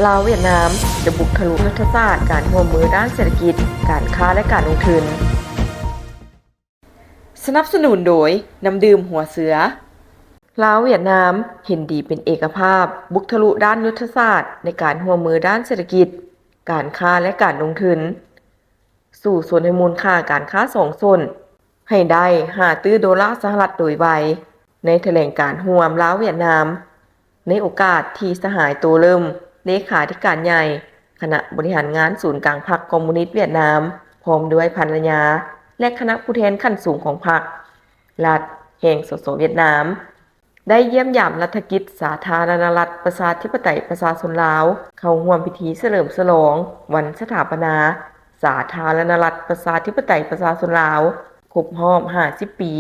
ลาวเวียดนามจะบุกทะลุยุทธศาสตร์การร่วมมือด้านเศรษฐกิจการค้าและการลงทุนสนับสนุนโดยน้ำดื่มหัวเสือลาวเวียดนามเห็นดีเป็นเอกภาพบุกทะลุด้านยุทธศาสตร์ในการร่วมมือด้านเศรษฐกิจการค้าและการลงทุนสู่ส่วนในมูลค่าการค้า2ส่วนให้ได้5ตื้อดอลลาร์สหรัฐโดยไวในแถลงการณ์ร่วมลาวเวียดนามในโอกาสที่สหายโตเริ่มเลขาธิการใหญ่คณะบริหารงานศูนย์กลางพรรคคอมมิวนิสต์เวียดนามพร้อมด้วยภรรยาและคณะผู้แทนขั้นสูงของพรรครัฐแห่งสสเวียดนามได้เยี่ยมยามรัฐกิจสาธารณรัฐประชาธิปไตยประชาชนลาวเข้าร่วมพิธีเฉลิมฉลองวันสถาปนาสาธารณรัฐประชาธิปไตยประชาชนลาวครบรอบ50 ปี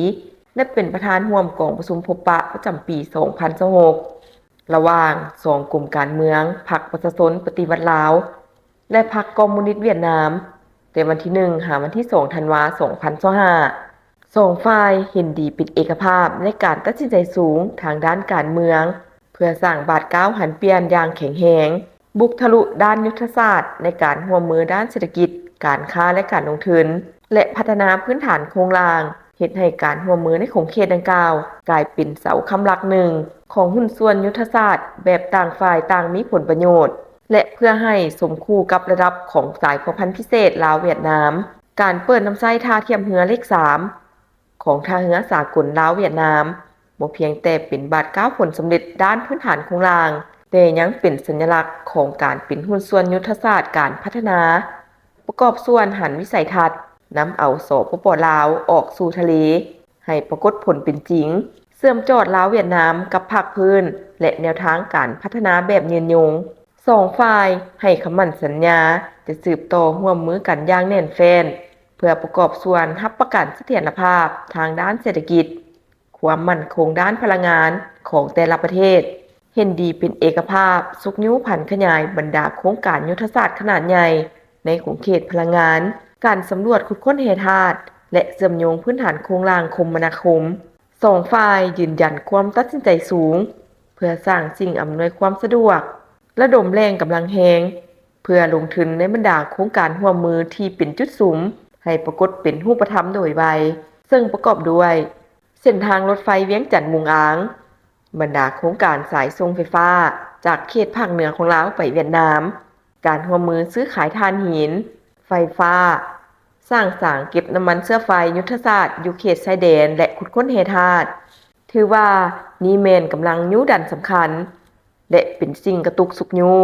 และเป็นประธานร่วมกองประชุมพบปะประจำปี 2026 ระหว่าง2กลุ่มการเมืองพรรคประชาชนปฏิวัติลาวและพรรคคอมมิวนิสต์เวียดนามแต่วันที่1หาวันที่2ธันวาคม 2025 2ฝ่ายเห็นดีเป็นเอกภาพในการตัดสินใจสูงทางด้านการเมืองเพื่อสร้างบาดก้าวหันเปลี่ยนอย่างแข็งแรงบุกทะลุด้านยุทธศาสตร์ในการร่วมมือด้านเศรษฐกิจการค้าและการลงทุนและพัฒนาพื้นฐานโครงสร้างเฮ็ดให้การร่วมมือในของเขตดังกล่าวกลายเป็นเสาค้ำหลักหนึ่งของหุ้นส่วนยุทธศาสตร์แบบต่างฝ่ายต่างมีผลประโยชน์และเพื่อให้สมคู่กับระดับของสายพันธุ์พิเศษลาวเวียดนามการเปิดน้ำใช้ท่าเทียมเรือเลข3ของท่าเรือสากลลาวเวียดนามบ่เพียงแต่เป็นบาดก้าวผลสำเร็จด้านพื้นฐานโครงสร้างแต่ยังเป็นสัญลักษณ์ของการเป็นหุ้นส่วนยุทธศาสตร์การพัฒนาประกอบส่วนหันวิสัยทัศน์นำเอาสปป.ลาวออกสู่ทะเลให้ปรากฏผลเป็นจริงเชื่อมจอดลาวเวียดนามกับภาคพื้นและแนวทางการพัฒนาแบบยืนยง2ฝ่ายให้คำมั่นสัญญาจะสืบต่อร่วมมือกันอย่างแน่นแฟ้นเพื่อประกอบส่วนรับประกันเสถียรภาพทางด้านเศรษฐกิจความมั่นคงด้านพลังงานของแต่ละประเทศเห็นดีเป็นเอกภาพสุกนิ้วผันขยายบรรดาโครงการยุทธศาสตร์ขนาดใหญ่ในของเขตพลังงานการสำรวจขุดค้นแร่ธาตุและเชื่อมโยงพื้นฐานโครงสร้างคมนาคม2ฝ่ายยืนยันความตัดสินใจสูงเพื่อสร้างสิ่งอำนวยความสะดวกระดมแรงกำลังแฮงเพื่อลงทุนในบรรดาโครงการร่วมมือที่เป็นจุดสูงให้ปรากฏเป็นรูปธรรมโดยไวซึ่งประกอบด้วยเส้นทางรถไฟเวียงจันทน์มุงอางบรรดาโครงการสายส่งไฟฟ้าจากเขตภาคเหนือของลาวไปเวียดนามการร่วมมือซื้อขายถ่านหินไฟฟ้าสร้างสางเก็บน้ำมันเชื้อไฟยุทธศาสตร์อยู่เขตชายแดนและขุดค้นแร่ธาตุถือว่านี่แม่นกำลังยุดันสำคัญและเป็นสิ่งกระตุกสุกยู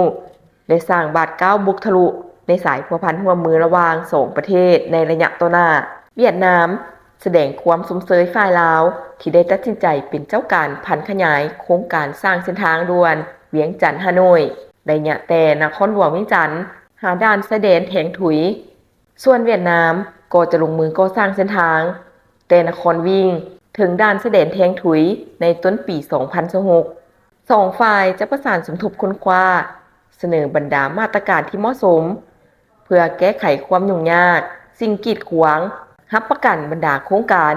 และสร้างบาดก้าวบุกทะลุในสายพัวพันร่วมมือระหว่าง2ประเทศในระยะต่อหน้าเวียดนามแสดงความสมเสยฝ่ายลาวที่ได้ตัดสินใจเป็นเจ้าการพันขยายโครงการสร้างเส้นทางด่วนเวียงจันทน์ฮานอยระยะแต่นครหลวงเวียงจันทน์หาด้านชายแดนแถงถุยส่วนเวียดนามก็จะลงมือก่อสร้างเส้นทางแต่นครวิ่งถึงด้านชายแดนแทงถุยในต้นปี 2026 2ฝ่ายจะประสานสมทบค้นคว้าเสนอบรรดามาตรการที่เหมาะสมเพื่อแก้ไขความยุ่งยากสิ่งกีดขวางรับประกันบรรดาโครงการ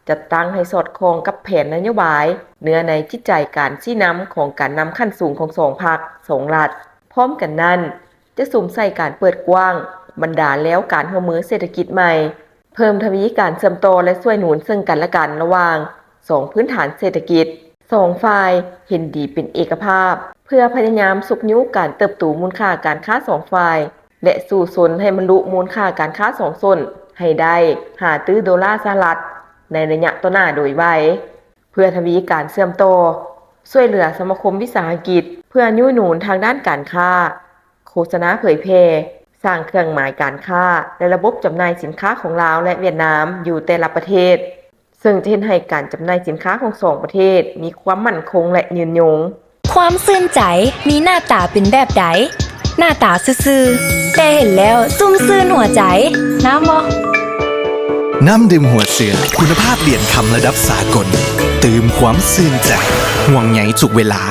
จัดตั้งให้สอดคล้องกับแผนนโยบายเนื้อในจิตใจการชี้นำของการนำขั้นสูงของ2พรรค2รัฐพร้อมกันนั้นจะสุ่มใส่การเปิดกว้างบรรดาแล้วการร่วมมือเศรษฐกิจใหม่เพิ่มทวีการเชื่อมต่อและช่วยหนุนซึ่งกันและกันระหว่าง2พื้นฐานเศรษฐกิจ2ฝ่ายเห็นดีเป็นเอกภาพเพื่อพยายามสุกนิ้วการเติบโตมูลค่าการค้า2ฝ่ายและสู่สนให้บรรลุมูลค่าการค้า2ส่วนให้ได้5ตื้อดอลลาร์สหรัฐในระยะต่อหน้าโดยไวเพื่อทวีการเชื่อมต่อช่วยเหลือสมาคมวิสาหกิจเพื่อยุหนุนทางด้านการค้าโฆษณาเผยแพร่สร้างเครื่องหมายการค้าและระบบจำหน่ายสินค้าของลาวและเวียดนามอยู่แต่ละประเทศซึ่งจะเห็นให้การจำหน่ายสินค้าของ2ประเทศมีความมั่นคงและยืนยงความซื่นใจมีหน้าตาเป็นแบบใดหน้าตาซื่อๆแต่เห็นแล้วซุ่มซื่นหัวใจน้ำบ่น้ำดื่มหัวเสือคุณภาพเหรียญคำระดับสากลตื่มความซื่นใจห่วงใยทุกเวลา